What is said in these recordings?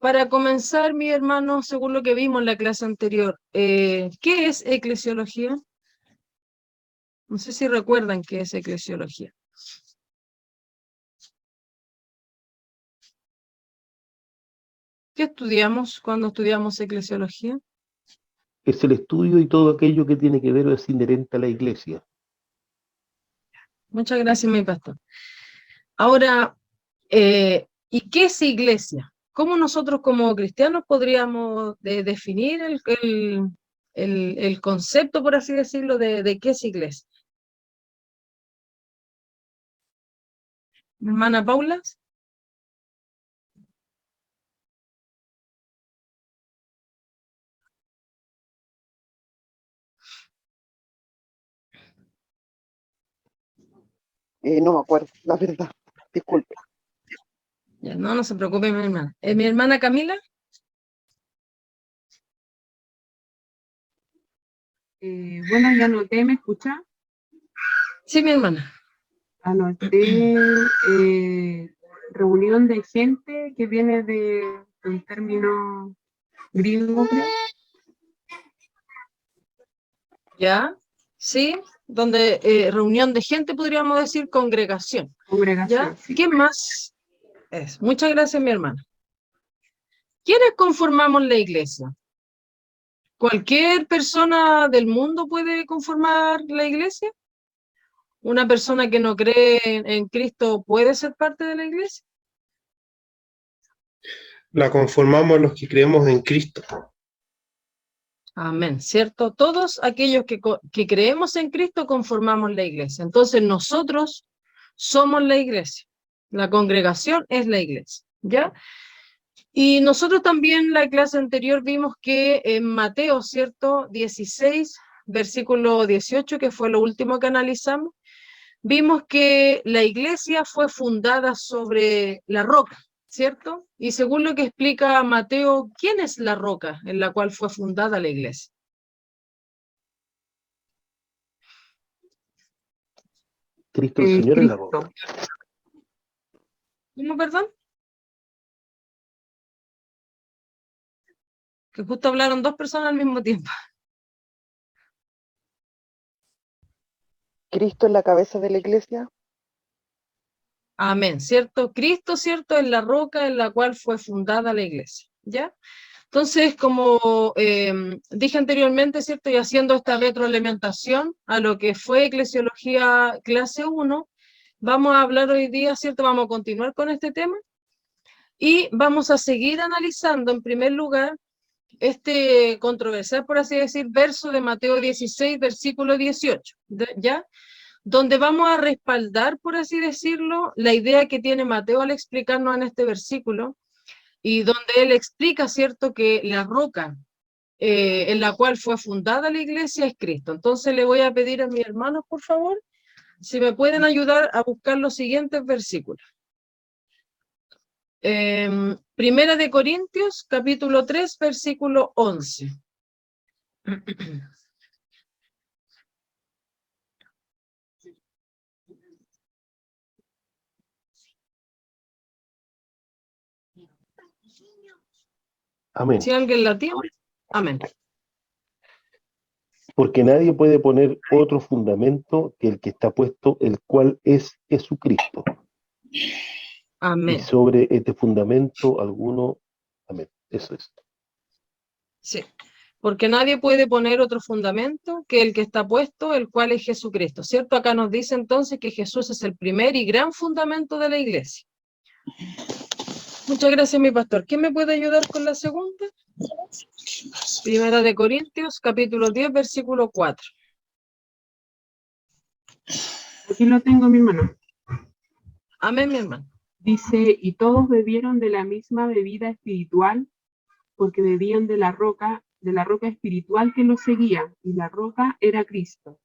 Para comenzar, mi hermano, según lo que vimos en la clase anterior, ¿qué es eclesiología? No sé si recuerdan qué es eclesiología. ¿Qué estudiamos cuando estudiamos eclesiología? Es el estudio y todo aquello que tiene que ver o es inherente a la iglesia. Muchas gracias, mi pastor. Ahora, ¿y qué es iglesia? ¿Cómo nosotros como cristianos podríamos definir el concepto, por así decirlo, de qué es iglesia? Hermana Paula. No me acuerdo, la verdad. Disculpe. Ya, no se preocupe, mi hermana. ¿Mi hermana Camila? Bueno, ya anoté, ¿me escucha? Sí, mi hermana. Anoté reunión de gente que viene de un término griego, creo. ¿Ya? Sí, donde reunión de gente, podríamos decir congregación. Congregación, ¿Ya? sí. ¿Qué más es? Muchas gracias, mi hermana. ¿Quiénes conformamos la iglesia? ¿Cualquier persona del mundo puede conformar la iglesia? ¿Una persona que no cree en Cristo puede ser parte de la iglesia? La conformamos los que creemos en Cristo. Amén, ¿cierto? Todos aquellos que creemos en Cristo conformamos la iglesia. Entonces nosotros somos la iglesia. La congregación es la iglesia, ¿ya? Y nosotros también en la clase anterior vimos que en Mateo, ¿cierto? 16, versículo 18, que fue lo último que analizamos, vimos que la iglesia fue fundada sobre la roca, ¿cierto? Y según lo que explica Mateo, ¿quién es la roca en la cual fue fundada la iglesia? Cristo el Señor es la Cristo. roca. ¿Cómo, perdón? Que justo hablaron dos personas al mismo tiempo. Cristo es la cabeza de la iglesia. Amén, ¿cierto? Cristo, ¿cierto? Es la roca en la cual fue fundada la iglesia, ¿ya? Entonces, como dije anteriormente, ¿cierto? Y haciendo esta retroalimentación a lo que fue Eclesiología clase 1, vamos a hablar hoy día, ¿cierto? Vamos a continuar con este tema y vamos a seguir analizando, en primer lugar, este controversial, por así decir, verso de Mateo 16, versículo 18, ¿ya? Donde vamos a respaldar, por así decirlo, la idea que tiene Mateo al explicarnos en este versículo, y donde él explica, ¿cierto?, que la roca en la cual fue fundada la iglesia es Cristo. Entonces le voy a pedir a mis hermanos, por favor, si me pueden ayudar a buscar los siguientes versículos. Primera de Corintios, capítulo 3, versículo 11. Amén. Si alguien la tiene, amén. Porque nadie puede poner otro fundamento que el que está puesto, el cual es Jesucristo. Y Amén. sobre este fundamento alguno, amén. Eso es. Sí. Porque nadie puede poner otro fundamento que el que está puesto, el cual es Jesucristo, ¿cierto? Acá nos dice entonces que Jesús es el primer y gran fundamento de la iglesia. Muchas gracias, mi pastor. ¿Quién me puede ayudar con la segunda? Primera de Corintios, capítulo 10, versículo 4. Aquí lo tengo, mi hermano. Amén, mi hermano. Dice, y todos bebieron de la misma bebida espiritual, porque bebían de la roca espiritual que los seguía, y la roca era Cristo.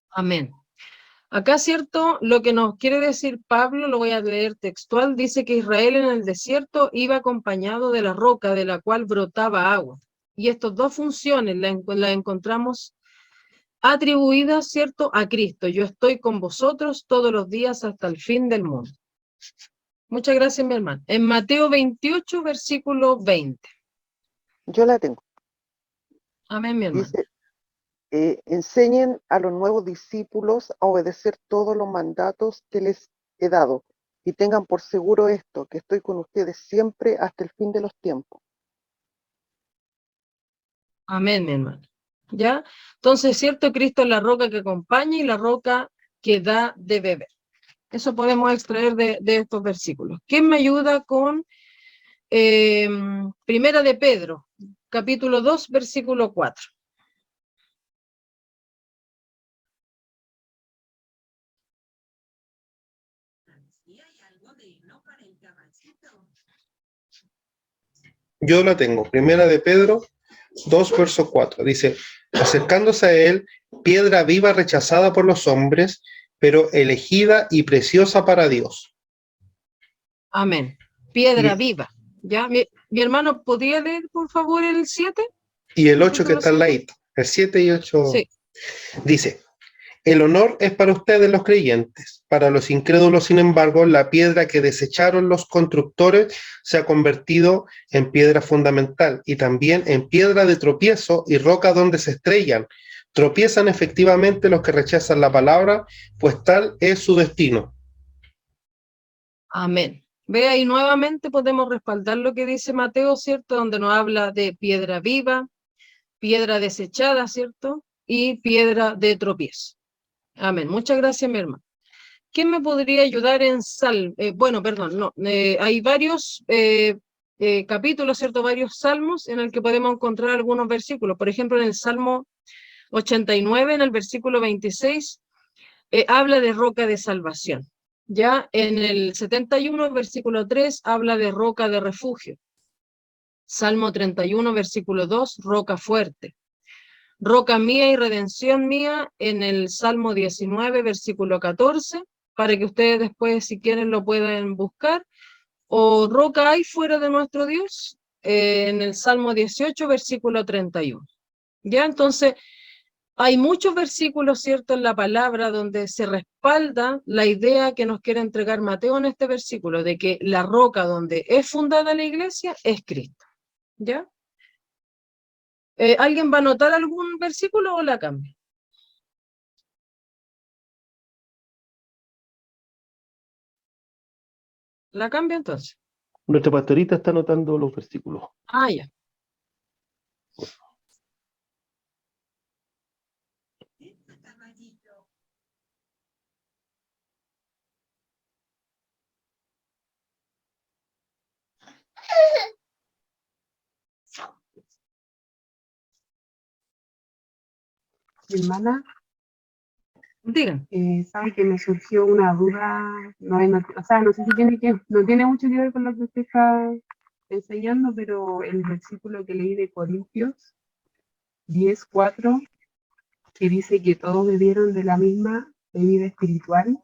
Amén. Acá, cierto, lo que nos quiere decir Pablo, lo voy a leer textual, dice que Israel en el desierto iba acompañado de la roca de la cual brotaba agua. Y estas dos funciones las encontramos atribuidas, cierto, a Cristo. Yo estoy con vosotros todos los días hasta el fin del mundo. Muchas gracias, mi hermano. En Mateo 28, versículo 20. Yo la tengo. Amén, mi hermano. Dice, enseñen a los nuevos discípulos a obedecer todos los mandatos que les he dado y tengan por seguro esto, que estoy con ustedes siempre hasta el fin de los tiempos. Amén, mi hermano. ¿Ya? Entonces, cierto, Cristo es la roca que acompaña y la roca que da de beber. Eso podemos extraer de estos versículos. ¿Quién me ayuda con Primera de Pedro, capítulo 2, versículo 4? Yo la tengo. Primera de Pedro 2, verso 4. Dice, acercándose a él, piedra viva rechazada por los hombres, pero elegida y preciosa para Dios. Amén. Piedra Y- viva. ¿Ya? Mi hermano, ¿podría leer, por favor, el 7? Y el 8 que Capítulo está al 7. ladito. El 7 y 8 Sí. dice, el honor es para ustedes los creyentes. Para los incrédulos, sin embargo, la piedra que desecharon los constructores se ha convertido en piedra fundamental y también en piedra de tropiezo y roca donde se estrellan. Tropiezan efectivamente los que rechazan la palabra, pues tal es su destino. Amén. Ve ahí nuevamente podemos respaldar lo que dice Mateo, ¿cierto? Donde nos habla de piedra viva, piedra desechada, ¿cierto? Y piedra de tropiezo. Amén. Muchas gracias, mi hermano. ¿Quién me podría ayudar en bueno, perdón, no. Hay varios capítulos, ¿cierto? Varios salmos en el que podemos encontrar algunos versículos. Por ejemplo, en el Salmo 89, en el versículo 26, habla de roca de salvación. Ya en el 71, versículo 3, habla de roca de refugio. Salmo 31, versículo 2, roca fuerte. Roca mía y redención mía en el Salmo 19, versículo 14, para que ustedes después, si quieren, lo puedan buscar. O roca hay fuera de nuestro Dios, en el Salmo 18, versículo 31. Ya, entonces, hay muchos versículos, ¿cierto?, en la palabra donde se respalda la idea que nos quiere entregar Mateo en este versículo, de que la roca donde es fundada la iglesia es Cristo. ¿Ya? ¿Alguien va a anotar algún versículo o la cambio? ¿La cambio entonces? Nuestra pastorita está anotando los versículos. Ah, ya. Hermana, Digan. sabe que me surgió una duda, o sea, no sé si no tiene mucho que ver con lo que usted está enseñando, pero el versículo que leí de Corintios 10:4, que dice que todos bebieron de la misma bebida espiritual,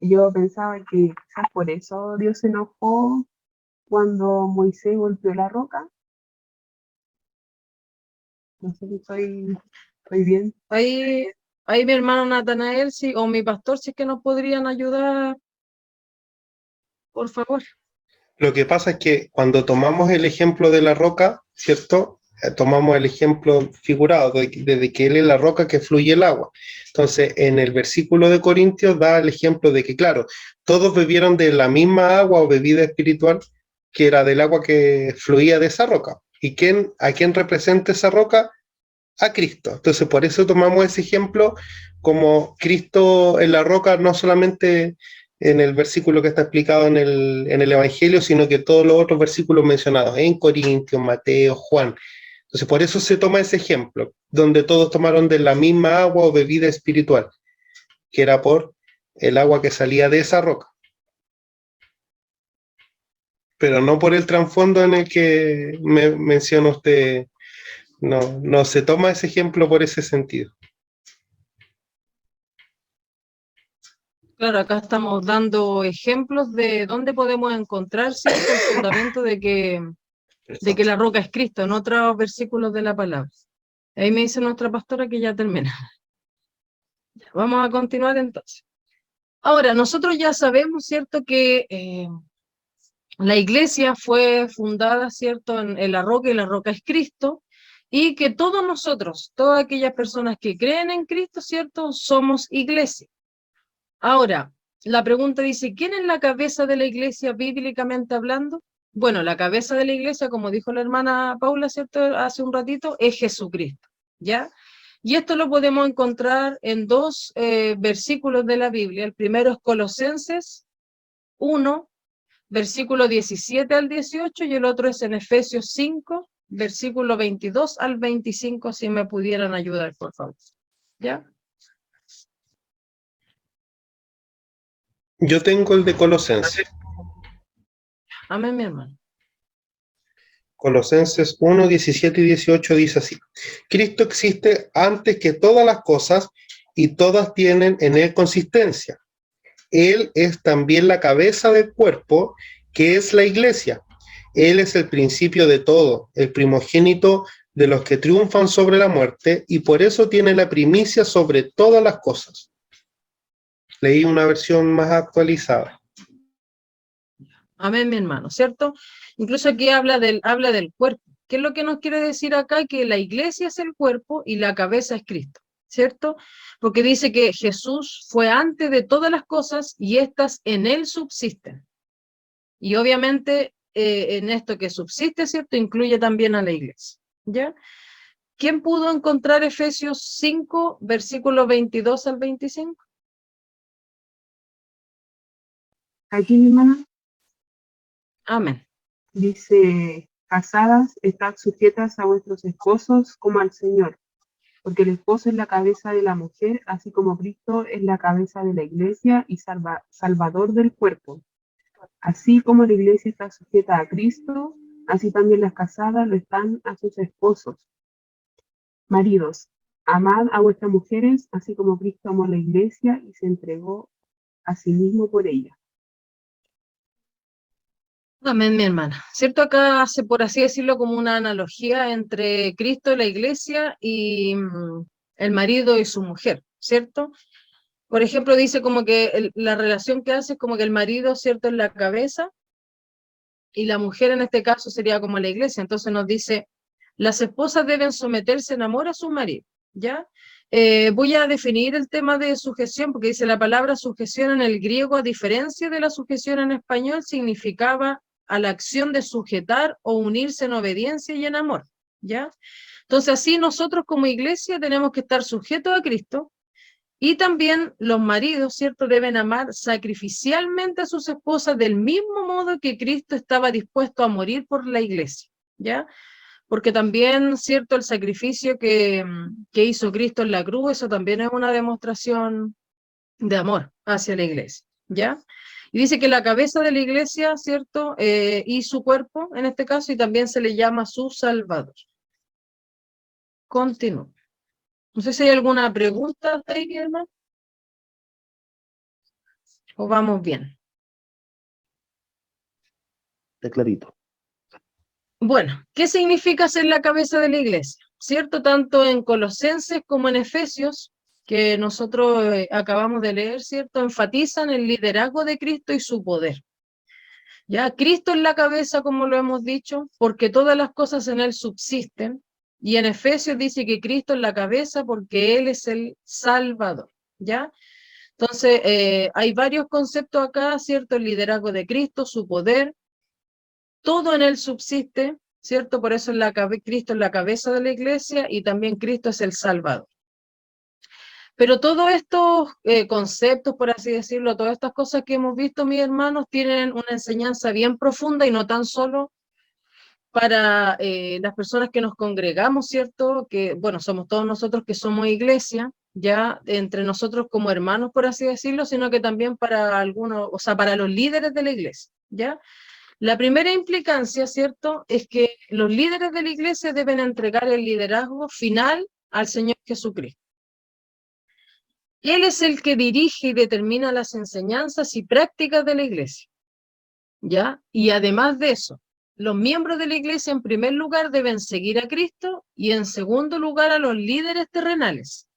y yo pensaba que quizás por eso Dios se enojó cuando Moisés golpeó la roca. No sé si estoy bien. Ahí mi hermano Natanael o mi pastor, si es que nos podrían ayudar, por favor. Lo que pasa es que cuando tomamos el ejemplo de la roca, ¿cierto? Tomamos el ejemplo figurado de que él es la roca que fluye el agua. Entonces, en el versículo de Corintios da el ejemplo de que, claro, todos bebieron de la misma agua o bebida espiritual que era del agua que fluía de esa roca. ¿Y a quién representa esa roca? A Cristo. Entonces, por eso tomamos ese ejemplo como Cristo en la roca, no solamente en el versículo que está explicado en el Evangelio, sino que todos los otros versículos mencionados en Corintios, Mateo, Juan. Entonces, por eso se toma ese ejemplo, donde todos tomaron de la misma agua o bebida espiritual, que era por el agua que salía de esa roca. Pero no por el trasfondo en el que me menciona usted. No se toma ese ejemplo por ese sentido. Claro, acá estamos dando ejemplos de dónde podemos encontrar, ¿cierto?, el fundamento de que la roca es Cristo, en otros versículos de la palabra. Ahí me dice nuestra pastora que ya termina. Vamos a continuar entonces. Ahora, nosotros ya sabemos, ¿cierto?, que la iglesia fue fundada, ¿cierto?, en la roca, y la roca es Cristo, y que todos nosotros, todas aquellas personas que creen en Cristo, ¿cierto?, somos iglesia. Ahora, la pregunta dice, ¿quién es la cabeza de la iglesia bíblicamente hablando? Bueno, la cabeza de la iglesia, como dijo la hermana Paula, ¿cierto?, hace un ratito, es Jesucristo, ¿ya? Y esto lo podemos encontrar en dos versículos de la Biblia. El primero es Colosenses 1, versículo 17 al 18, y el otro es en Efesios 5, versículo 22 al 25, si me pudieran ayudar, por favor. ¿Ya? Yo tengo el de Colosenses. Amén, mi hermano. Colosenses 1, 17 y 18 dice así: Cristo existe antes que todas las cosas y todas tienen en él consistencia. Él es también la cabeza del cuerpo, que es la iglesia. Él es el principio de todo, el primogénito de los que triunfan sobre la muerte, y por eso tiene la primicia sobre todas las cosas. Leí una versión más actualizada. Amén, mi hermano, ¿cierto? Incluso aquí habla del cuerpo. ¿Qué es lo que nos quiere decir acá? Que la iglesia es el cuerpo y la cabeza es Cristo, ¿cierto? Porque dice que Jesús fue antes de todas las cosas y éstas en él subsisten. Y obviamente en esto que subsiste, ¿cierto?, incluye también a la iglesia, ¿ya? ¿Quién pudo encontrar Efesios 5, versículos 22 al 25? Aquí, mi hermana, Amén. dice, casadas, estad sujetas a vuestros esposos como al Señor, porque el esposo es la cabeza de la mujer, así como Cristo es la cabeza de la iglesia y salvador del cuerpo. Así como la iglesia está sujeta a Cristo, así también las casadas lo están a sus esposos. Maridos, amad a vuestras mujeres, así como Cristo amó a la iglesia y se entregó a sí mismo por ella. Amén, mi hermana. ¿Cierto? Acá hace, por así decirlo, como una analogía entre Cristo, la iglesia, y el marido y su mujer, ¿cierto? Por ejemplo, dice como que la relación que hace es como que el marido, ¿cierto?, es la cabeza, y la mujer en este caso sería como la iglesia. Entonces nos dice, las esposas deben someterse en amor a su marido, ¿ya? Voy a definir el tema de sujeción, porque dice la palabra sujeción en el griego, a diferencia de la sujeción en español, significaba a la acción de sujetar o unirse en obediencia y en amor, ¿ya? Entonces así nosotros como iglesia tenemos que estar sujetos a Cristo, y también los maridos, ¿cierto?, deben amar sacrificialmente a sus esposas del mismo modo que Cristo estaba dispuesto a morir por la iglesia, ¿ya? Porque también, ¿cierto?, el sacrificio que hizo Cristo en la cruz, eso también es una demostración de amor hacia la iglesia, ¿ya? Y dice que la cabeza de la iglesia, ¿cierto?, y su cuerpo, en este caso, y también se le llama su Salvador. Continúo. No sé si hay alguna pregunta ahí, hermano. ¿O vamos bien? Está clarito. Bueno, ¿qué significa ser la cabeza de la iglesia? ¿Cierto? Tanto en Colosenses como en Efesios, que nosotros acabamos de leer, ¿cierto?, enfatizan el liderazgo de Cristo y su poder. Ya, Cristo es la cabeza, como lo hemos dicho, porque todas las cosas en él subsisten, y en Efesios dice que Cristo es la cabeza porque él es el Salvador, ¿ya? Entonces, hay varios conceptos acá, ¿cierto? El liderazgo de Cristo, su poder, todo en él subsiste, ¿cierto? Por eso Cristo es la cabeza de la iglesia y también Cristo es el Salvador. Pero todos estos conceptos, por así decirlo, todas estas cosas que hemos visto, mis hermanos, tienen una enseñanza bien profunda y no tan solo para las personas que nos congregamos, ¿cierto? Que, bueno, somos todos nosotros que somos iglesia, ya entre nosotros como hermanos, por así decirlo, sino que también para algunos, o sea, para los líderes de la iglesia, ¿ya? La primera implicancia, ¿cierto?, es que los líderes de la iglesia deben entregar el liderazgo final al Señor Jesucristo. Él es el que dirige y determina las enseñanzas y prácticas de la iglesia, ¿ya? Y además de eso, los miembros de la iglesia en primer lugar deben seguir a Cristo y en segundo lugar a los líderes terrenales,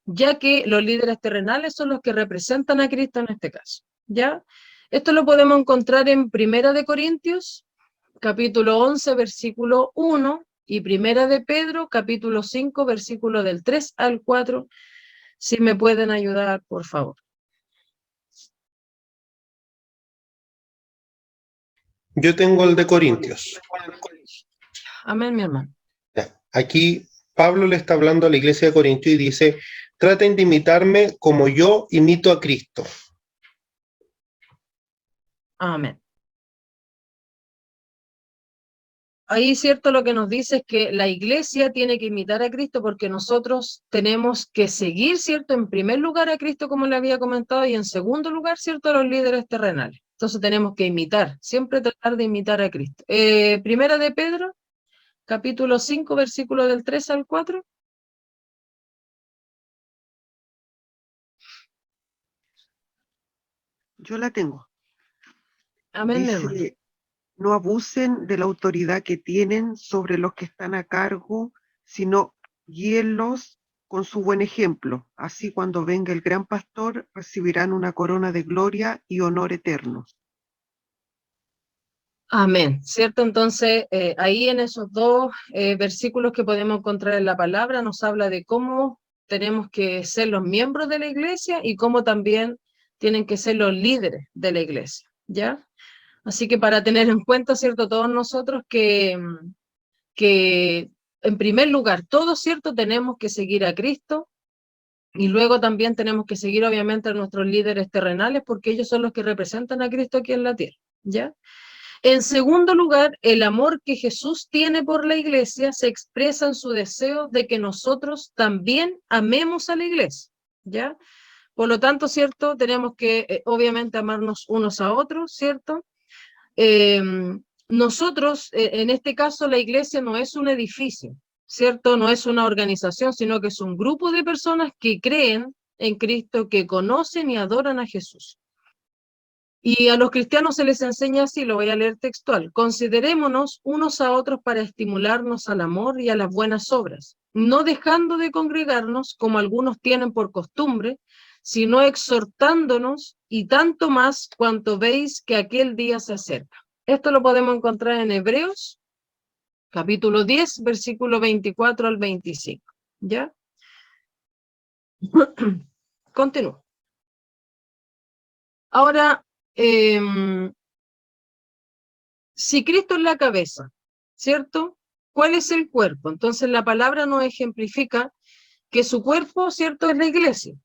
ya que los líderes terrenales son los que representan a Cristo en este caso, ¿ya? Esto lo podemos encontrar en Primera de Corintios, capítulo 11, versículo 1, y Primera de Pedro, capítulo 5, versículo del 3 al 4. Si me pueden ayudar, por favor. Yo tengo el de Corintios. Amén, mi hermano. Ya. Aquí Pablo le está hablando a la iglesia de Corinto y dice, traten de imitarme como yo imito a Cristo. Amén. Ahí, cierto, lo que nos dice es que la iglesia tiene que imitar a Cristo porque nosotros tenemos que seguir, cierto, en primer lugar a Cristo, como le había comentado, y en segundo lugar, cierto, a los líderes terrenales. Entonces tenemos que imitar, siempre tratar de imitar a Cristo. Primera de Pedro, capítulo 5, versículo del 3 al 4. Yo la tengo. Amén, mi hermano. Dice, no abusen de la autoridad que tienen sobre los que están a cargo, sino guíenlos con su buen ejemplo. Así cuando venga el gran pastor, recibirán una corona de gloria y honor eternos. Amén, ¿cierto? Entonces, ahí en esos dos versículos que podemos encontrar en la palabra, nos habla de cómo tenemos que ser los miembros de la iglesia y cómo también tienen que ser los líderes de la iglesia, ¿ya? Así que para tener en cuenta, ¿cierto? Todos nosotros que en primer lugar, todos, ¿cierto? Tenemos que seguir a Cristo y luego también tenemos que seguir, obviamente, a nuestros líderes terrenales porque ellos son los que representan a Cristo aquí en la tierra, ¿ya? En segundo lugar, el amor que Jesús tiene por la iglesia se expresa en su deseo de que nosotros también amemos a la iglesia, ¿ya? Por lo tanto, ¿cierto? Tenemos que, obviamente, amarnos unos a otros, ¿cierto? Nosotros, en este caso, la iglesia no es un edificio, ¿cierto? No es una organización, sino que es un grupo de personas que creen en Cristo, que conocen y adoran a Jesús. Y a los cristianos se les enseña así, lo voy a leer textual: considerémonos unos a otros para estimularnos al amor y a las buenas obras, no dejando de congregarnos como algunos tienen por costumbre, sino exhortándonos, y tanto más cuanto veis que aquel día se acerca. Esto lo podemos encontrar en Hebreos, capítulo 10, versículo 24 al 25. ¿Ya? Continúo. Ahora, si Cristo es la cabeza, ¿cierto? ¿Cuál es el cuerpo? Entonces la palabra nos ejemplifica que su cuerpo, ¿cierto?, es la iglesia.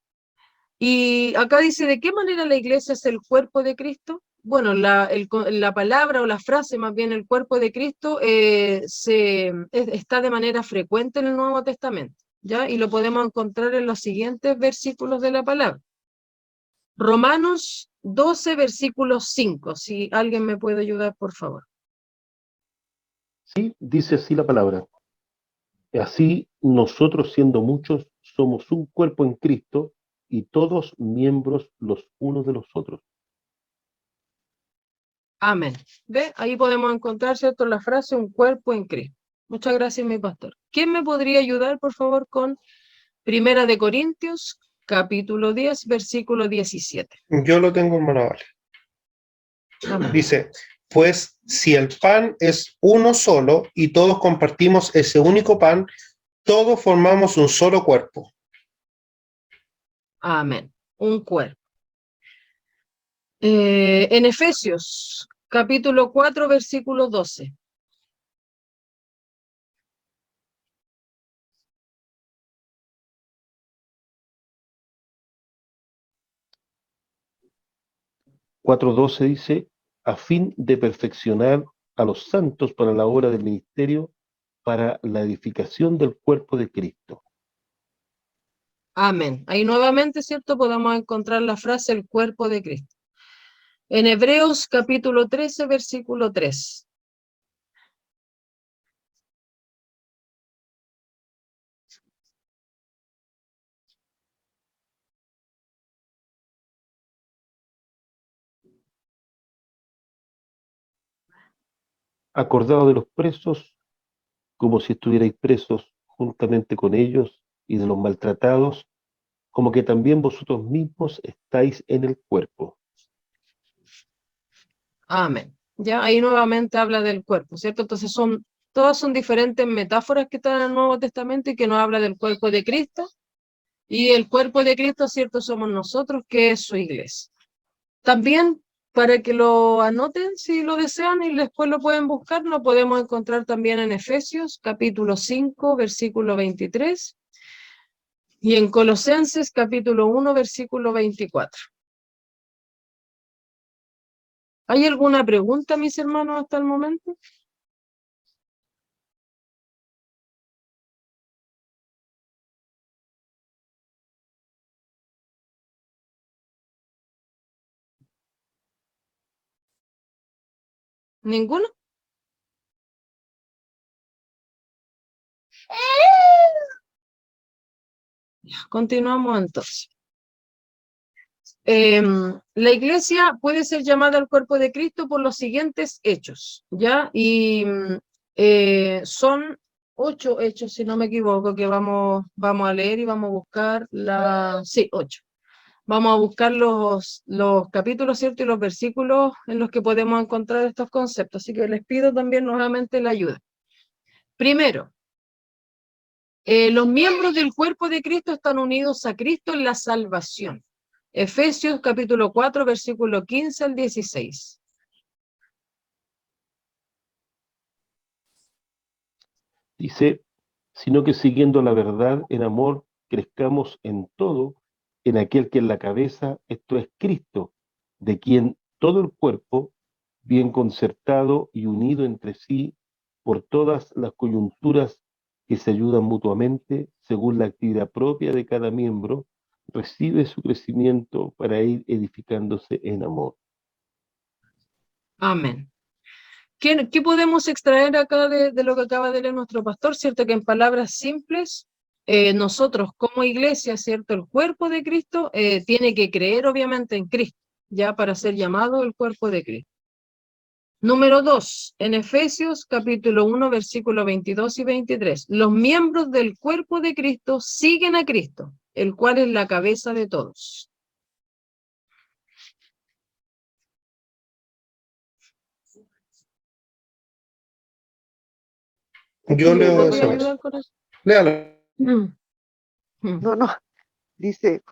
Y acá dice, ¿de qué manera la iglesia es el cuerpo de Cristo? Bueno, la palabra o la frase, más bien el cuerpo de Cristo, está de manera frecuente en el Nuevo Testamento, ¿ya? Y lo podemos encontrar en los siguientes versículos de la palabra. Romanos 12, versículo 5, si alguien me puede ayudar, por favor. Sí, dice así la palabra. Así, nosotros siendo muchos, somos un cuerpo en Cristo y todos miembros los unos de los otros. Amén. ¿Ve? Ahí podemos encontrar, ¿cierto?, la frase un cuerpo en Cristo. Muchas gracias, mi pastor. ¿Quién me podría ayudar, por favor, con Primera de Corintios, capítulo 10, versículo 17? Yo lo tengo, hermano, vale. Amén. Dice, pues si el pan es uno solo y todos compartimos ese único pan, todos formamos un solo cuerpo. Amén. Un cuerpo. En Efesios, capítulo 4, versículo 12. Cuatro 4:12 dice, a fin de perfeccionar a los santos para la obra del ministerio, para la edificación del cuerpo de Cristo. Amén. Ahí nuevamente, ¿cierto?, podemos encontrar la frase el cuerpo de Cristo. En Hebreos, capítulo 13, versículo 3. Acordado de los presos, como si estuvierais presos juntamente con ellos, y de los maltratados, como que también vosotros mismos estáis en el cuerpo. Amén. Ya ahí nuevamente habla del cuerpo, ¿cierto? Entonces todas son diferentes metáforas que están en el Nuevo Testamento y que nos habla del cuerpo de Cristo. Y el cuerpo de Cristo, ¿cierto? Somos nosotros, que es su iglesia. También, para que lo anoten si lo desean y después lo pueden buscar, lo podemos encontrar también en Efesios, capítulo 5, versículo 23, y en Colosenses, capítulo 1, versículo 24. ¿Hay alguna pregunta, mis hermanos, hasta el momento? ¿Ninguno? Continuamos entonces. La iglesia puede ser llamada al cuerpo de Cristo por los siguientes hechos, ¿ya? Y son 8 hechos, si no me equivoco, que vamos a leer y vamos a buscar sí, 8. Vamos a buscar los capítulos, ¿cierto? Y los versículos en los que podemos encontrar estos conceptos. Así que les pido también nuevamente la ayuda. Primero, los miembros del cuerpo de Cristo están unidos a Cristo en la salvación. Efesios capítulo 4, versículo 15 al 16. Dice, sino que siguiendo la verdad en amor, crezcamos en todo, en aquel que es la cabeza, esto es Cristo, de quien todo el cuerpo, bien concertado y unido entre sí por todas las coyunturas que se ayudan mutuamente, según la actividad propia de cada miembro, recibe su crecimiento para ir edificándose en amor. Amén. ¿Qué podemos extraer acá de lo que acaba de leer nuestro pastor? ¿Cierto? Que en palabras simples, nosotros como iglesia, ¿cierto? El cuerpo de Cristo tiene que creer obviamente en Cristo, ya para ser llamado el cuerpo de Cristo. Número 2, en Efesios capítulo 1, versículo 22 y 23. Los miembros del cuerpo de Cristo siguen a Cristo, el cual es la cabeza de todos. Yo ¿Me leo podría ese verso. ayudar con eso? Léalo. No, dice,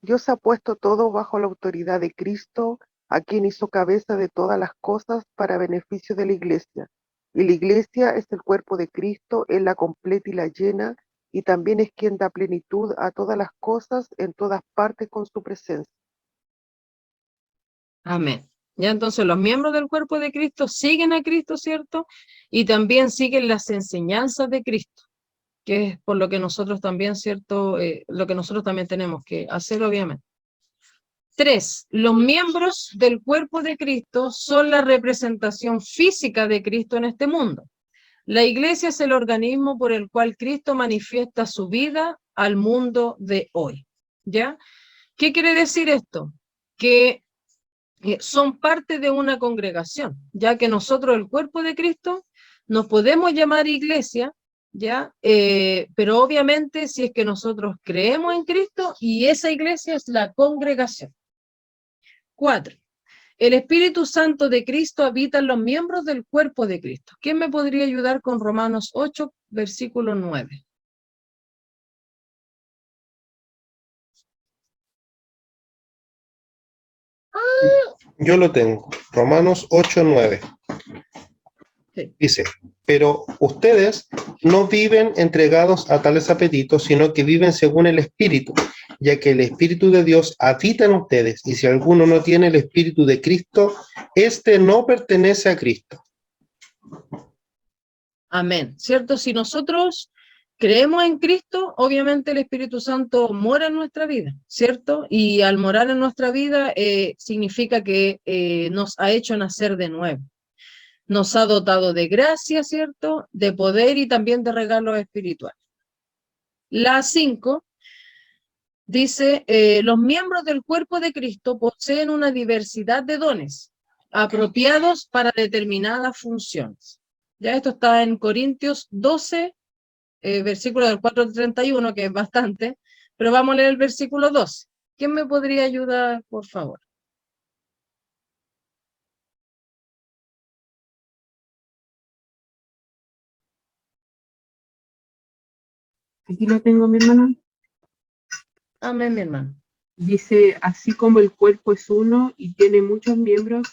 Dios ha puesto todo bajo la autoridad de Cristo, a quien hizo cabeza de todas las cosas para beneficio de la iglesia. Y la iglesia es el cuerpo de Cristo, Él la completa y la llena, y también es quien da plenitud a todas las cosas en todas partes con su presencia. Amén. Ya entonces los miembros del cuerpo de Cristo siguen a Cristo, ¿cierto? Y también siguen las enseñanzas de Cristo, que es por lo que nosotros también, ¿cierto? Lo que nosotros también tenemos que hacer, obviamente. 3, los miembros del cuerpo de Cristo son la representación física de Cristo en este mundo. La iglesia es el organismo por el cual Cristo manifiesta su vida al mundo de hoy. ¿Ya? ¿Qué quiere decir esto? Que son parte de una congregación, ya que nosotros, el cuerpo de Cristo, nos podemos llamar iglesia, ¿ya? Pero obviamente si es que nosotros creemos en Cristo y esa iglesia es la congregación. 4. El Espíritu Santo de Cristo habita en los miembros del cuerpo de Cristo. ¿Quién me podría ayudar con Romanos 8, versículo 9? Yo lo tengo. Romanos 8:9. Sí. Dice, pero ustedes no viven entregados a tales apetitos, sino que viven según el Espíritu, ya que el Espíritu de Dios habita en ustedes, y si alguno no tiene el Espíritu de Cristo, éste no pertenece a Cristo. Amén. ¿Cierto? Si nosotros creemos en Cristo, obviamente el Espíritu Santo mora en nuestra vida, ¿cierto? Y al morar en nuestra vida significa que nos ha hecho nacer de nuevo. Nos ha dotado de gracia, ¿cierto? De poder y también de regalos espirituales. La 5 dice, los miembros del cuerpo de Cristo poseen una diversidad de dones apropiados para determinadas funciones. Ya esto está en Corintios 12, versículo del 4 al 31, que es bastante, pero vamos a leer el versículo 12. ¿Quién me podría ayudar, por favor? Aquí lo tengo, mi hermana. Amén, mi hermano. Dice, así como el cuerpo es uno y tiene muchos miembros,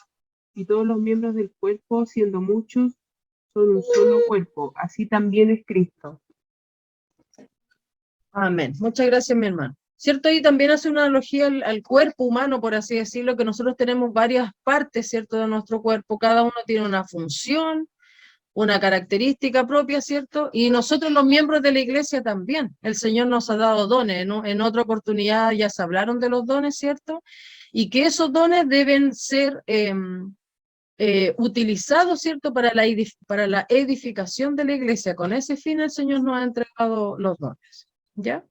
y todos los miembros del cuerpo, siendo muchos, son un solo cuerpo, así también es Cristo. Amén. Muchas gracias, mi hermano. ¿Cierto? Ahí también hace una analogía al cuerpo humano, por así decirlo, que nosotros tenemos varias partes, ¿cierto?, de nuestro cuerpo. Cada uno tiene una función, una característica propia, ¿cierto? Y nosotros los miembros de la iglesia también. El Señor nos ha dado dones. En otra oportunidad ya se hablaron de los dones, ¿cierto? Y que esos dones deben ser utilizados, ¿cierto?, para la edificación de la iglesia. Con ese fin el Señor nos ha entregado los dones. ¿Ya?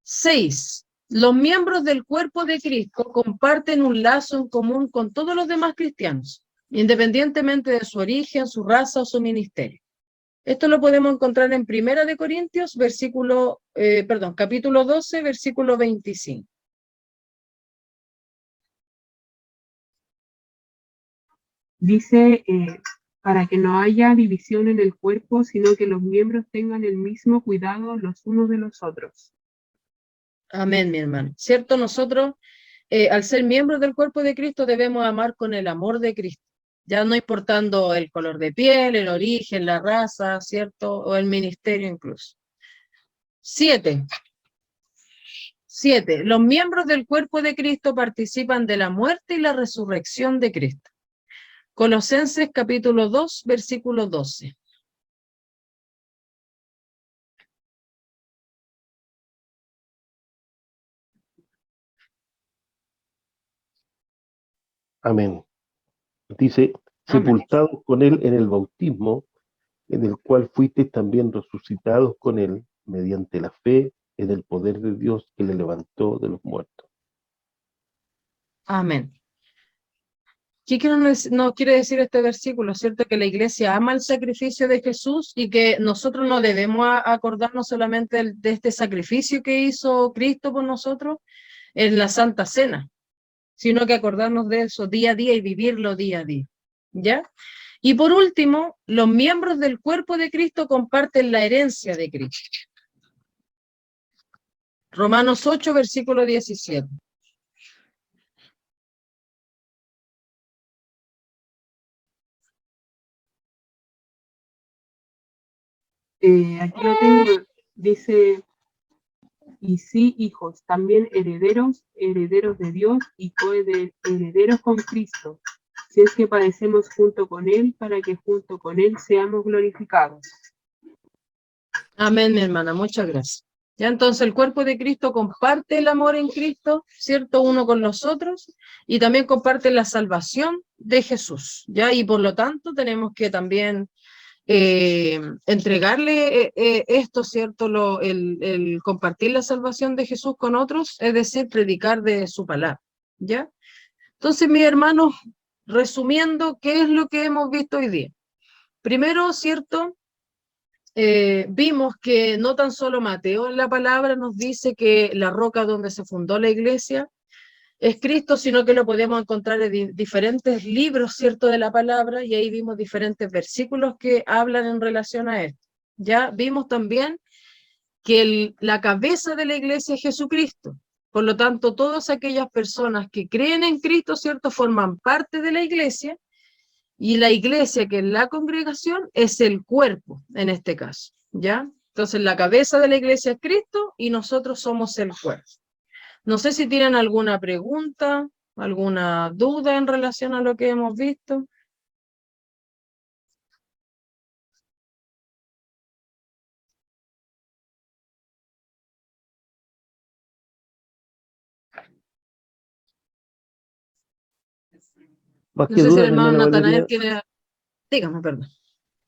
6. Los miembros del cuerpo de Cristo comparten un lazo en común con todos los demás cristianos, independientemente de su origen, su raza o su ministerio. Esto lo podemos encontrar en 1 Corintios, capítulo 12, versículo 25. Dice, para que no haya división en el cuerpo, sino que los miembros tengan el mismo cuidado los unos de los otros. Amén, mi hermano. ¿Cierto? Nosotros, al ser miembros del cuerpo de Cristo, debemos amar con el amor de Cristo, ya no importando el color de piel, el origen, la raza, ¿cierto? O el ministerio incluso. 7. Los miembros del cuerpo de Cristo participan de la muerte y la resurrección de Cristo. Colosenses capítulo 2, versículo 12. Amén. Dice, Amén. sepultados con él en el bautismo, en el cual fuisteis también resucitados con él, mediante la fe en el poder de Dios que le levantó de los muertos. Amén. ¿Qué no quiere decir este versículo? ¿Cierto? Que la iglesia ama el sacrificio de Jesús y que nosotros no debemos acordarnos solamente de este sacrificio que hizo Cristo por nosotros en la Santa Cena, sino que acordarnos de eso día a día y vivirlo día a día. ¿Ya? Y por último, los miembros del cuerpo de Cristo comparten la herencia de Cristo. Romanos 8, versículo 17. Aquí lo tengo, dice, y sí, hijos, también herederos de Dios y coherederos con Cristo, si es que padecemos junto con Él, para que junto con Él seamos glorificados. Amén, mi hermana, muchas gracias. Ya entonces el cuerpo de Cristo comparte el amor en Cristo, ¿cierto? Uno con los otros, y también comparte la salvación de Jesús, ¿ya? Y por lo tanto tenemos que también entregarle esto, ¿cierto? El compartir la salvación de Jesús con otros, es decir, predicar de su palabra, ¿ya? Entonces, mis hermanos, resumiendo, ¿qué es lo que hemos visto hoy día? Primero, ¿cierto? Vimos que no tan solo Mateo en la palabra nos dice que la roca donde se fundó la iglesia es Cristo, sino que lo podemos encontrar en diferentes libros, ¿cierto?, de la palabra, y ahí vimos diferentes versículos que hablan en relación a esto. Ya vimos también que la cabeza de la iglesia es Jesucristo. Por lo tanto, todas aquellas personas que creen en Cristo, ¿cierto?, forman parte de la iglesia, y la iglesia, que es la congregación, es el cuerpo, en este caso, ¿ya? Entonces, la cabeza de la iglesia es Cristo y nosotros somos el cuerpo. No sé si tienen alguna pregunta, alguna duda en relación a lo que hemos visto. Más No que sé si el duda, hermano hermana Natanael Valeria, tiene... Dígame, perdón.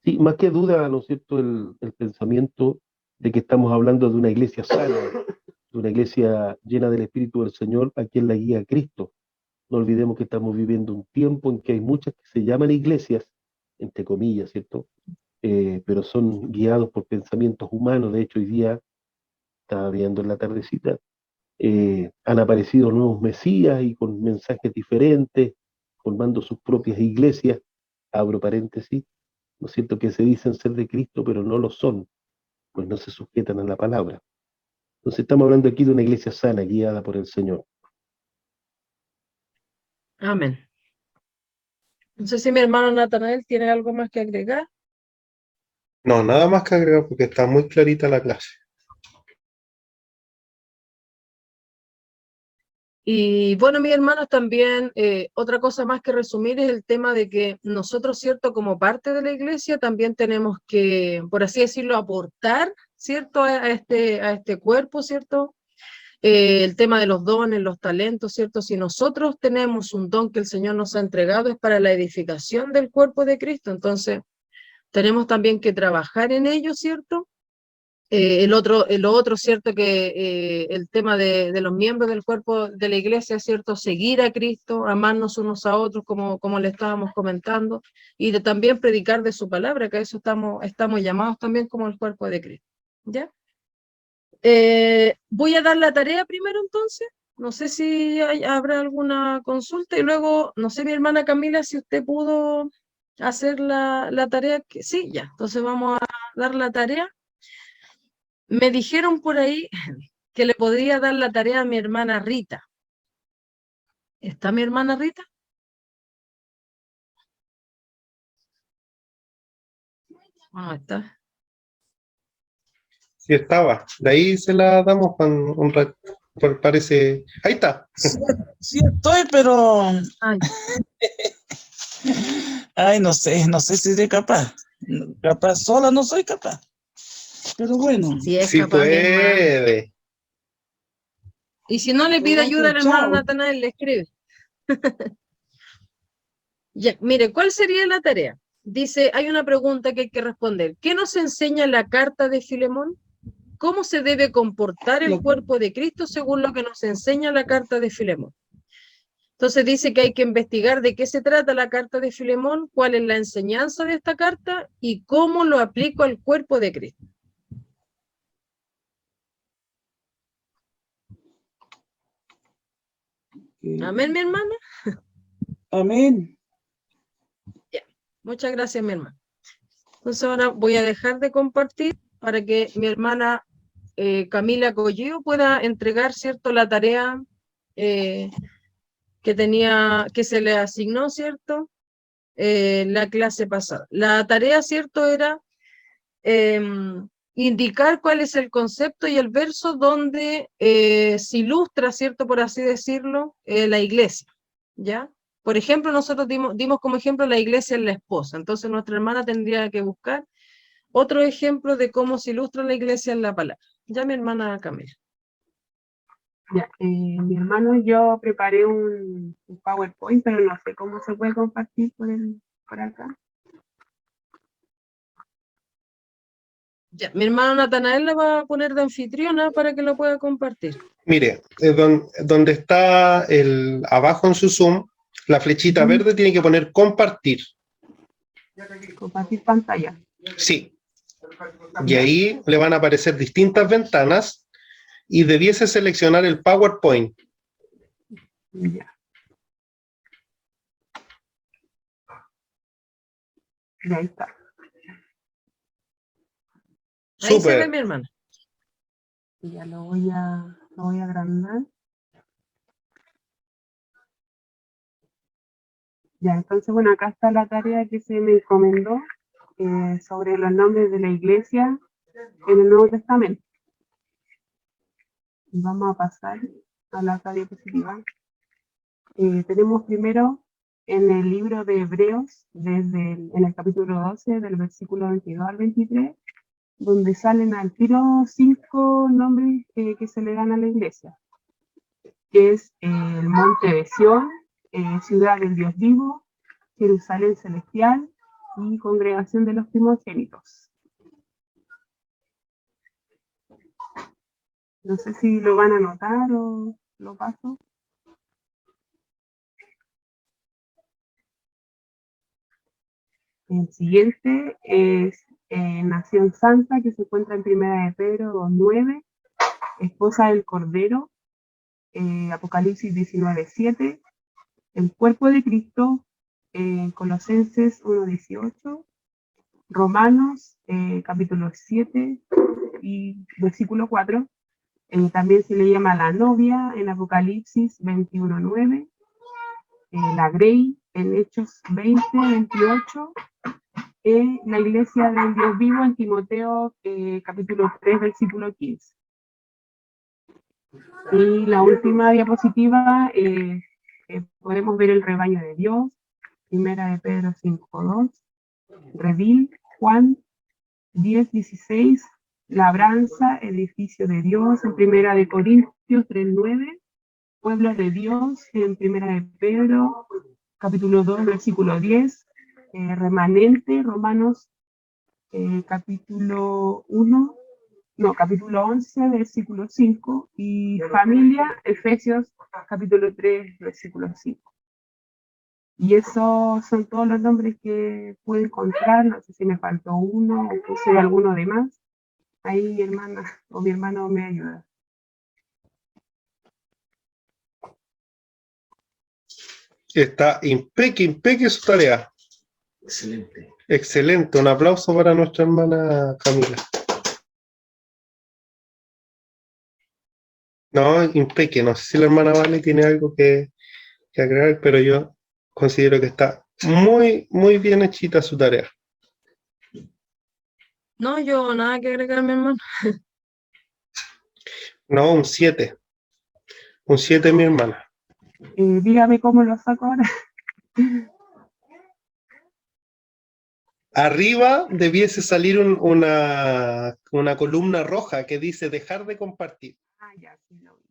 sí, más que duda, ¿no es cierto?, el pensamiento de que estamos hablando de una iglesia sana, de una iglesia llena del Espíritu del Señor, a quien la guía Cristo. No olvidemos que estamos viviendo un tiempo en que hay muchas que se llaman iglesias, entre comillas, ¿cierto? Pero son guiados por pensamientos humanos. De hecho, hoy día, estaba viendo en la tardecita, han aparecido nuevos mesías y con mensajes diferentes, formando sus propias iglesias, abro paréntesis, ¿no es cierto?, que se dicen ser de Cristo, pero no lo son. pues no se sujetan a la palabra. Entonces estamos hablando aquí de una iglesia sana, guiada por el Señor. Amén. No sé si mi hermano Natanael tiene algo más que agregar. No, nada más que agregar porque está muy clarita la clase. Y bueno, mis hermanos, también otra cosa más que resumir es el tema de que nosotros, ¿cierto? Como parte de la iglesia, también tenemos que, por así decirlo, aportar, ¿cierto? A este cuerpo, ¿cierto? El tema de los dones, los talentos, ¿cierto? Si nosotros tenemos un don que el Señor nos ha entregado, es para la edificación del cuerpo de Cristo. Entonces, tenemos también que trabajar en ello, ¿cierto? Lo otro, cierto, que el tema de los miembros del cuerpo de la iglesia, cierto, seguir a Cristo, amarnos unos a otros, como le estábamos comentando, y de también predicar de su palabra, que a eso estamos llamados también como el cuerpo de Cristo. ¿Ya? Voy a dar la tarea primero entonces, no sé si habrá alguna consulta, y luego, no sé, mi hermana Camila, si usted pudo hacer la tarea, que sí, ya, entonces vamos a dar la tarea. Me dijeron por ahí que le podría dar la tarea a mi hermana Rita. ¿Está mi hermana Rita? No está. Sí estaba. De ahí se la damos con un rato. Parece. Ahí está. Sí estoy, pero Ay, ay, no sé si seré capaz. Capaz sola no soy capaz. Pero bueno, si es Sí capaz mi hermana. puede. Y si no le pide ayuda al entonces, hermano chao. Natanael, le escribe. Ya, mire, ¿cuál sería la tarea? Dice, hay una pregunta que hay que responder. ¿Qué nos enseña la carta de Filemón? ¿Cómo se debe comportar el Lo- cuerpo de Cristo según lo que nos enseña la carta de Filemón? Entonces dice que hay que investigar de qué se trata la carta de Filemón, cuál es la enseñanza de esta carta y cómo lo aplico al cuerpo de Cristo. Amén, mi hermana. Amén. Ya. Muchas gracias, mi hermana. Entonces ahora voy a dejar de compartir para que mi hermana Camila Colleo pueda entregar, ¿cierto?, la tarea que se le asignó, ¿cierto?, la clase pasada. La tarea, ¿cierto?, era indicar cuál es el concepto y el verso donde se ilustra, ¿cierto?, por así decirlo, la iglesia, ¿ya? Por ejemplo, nosotros dimos como ejemplo la iglesia en la esposa, entonces nuestra hermana tendría que buscar otro ejemplo de cómo se ilustra la iglesia en la palabra. Ya mi hermana Camila. Ya, mi hermano, yo preparé un PowerPoint, pero no sé cómo se puede compartir por acá. Ya, mi hermano Natanael la va a poner de anfitriona para que lo pueda compartir. Mire, donde está abajo en su Zoom, la flechita verde tiene que poner compartir. Compartir pantalla. Sí. Y ahí le van a aparecer distintas ventanas y debiese seleccionar el PowerPoint. Ya. Y ahí está. Ahí se ve Súper. mi hermana. Y ya lo voy a agrandar. Ya, entonces, bueno, acá está la tarea que se me encomendó sobre los nombres de la iglesia en el Nuevo Testamento. Y vamos a pasar a la diapositiva. Tenemos primero en el libro de Hebreos, en el capítulo 12, del versículo 22 al 23, donde salen al tiro 5 nombres que se le dan a la iglesia, que es el Monte de Sión, Ciudad del Dios Vivo, Jerusalén Celestial y Congregación de los Primogénitos. No sé si lo van a anotar o lo paso. El siguiente es Nación Santa, que se encuentra en Primera de Pedro 2:9, Esposa del Cordero, Apocalipsis 19:7, el cuerpo de Cristo, Colosenses 1:18, Romanos capítulo 7, y versículo 4. También se le llama la novia en Apocalipsis 21:9. La Grey en Hechos 20:28. La iglesia del Dios vivo en Timoteo capítulo 3, versículo 15. Y la última diapositiva, podemos ver el rebaño de Dios, primera de Pedro 5:2, redil, Juan 10:16, labranza, edificio de Dios en primera de Corintios 3:9, pueblo de Dios en primera de Pedro, capítulo 2, versículo 10, remanente, Romanos capítulo 11, versículo 5, y familia, Efesios capítulo 3, versículo 5. Y esos son todos los nombres que pude encontrar, no sé si me faltó uno o puse alguno de más. Ahí mi hermana o mi hermano me ayuda. Está impeque su tarea. Excelente. Excelente, un aplauso para nuestra hermana Camila. No, impeque, no sé si la hermana Vale tiene algo que agregar, pero yo considero que está muy bien hechita su tarea. No, yo nada que agregar, mi hermano. No, un 7. Un 7, mi hermana. Dígame cómo lo saco ahora. Arriba debiese salir una columna roja que dice dejar de compartir. Ya, sí, lo vi.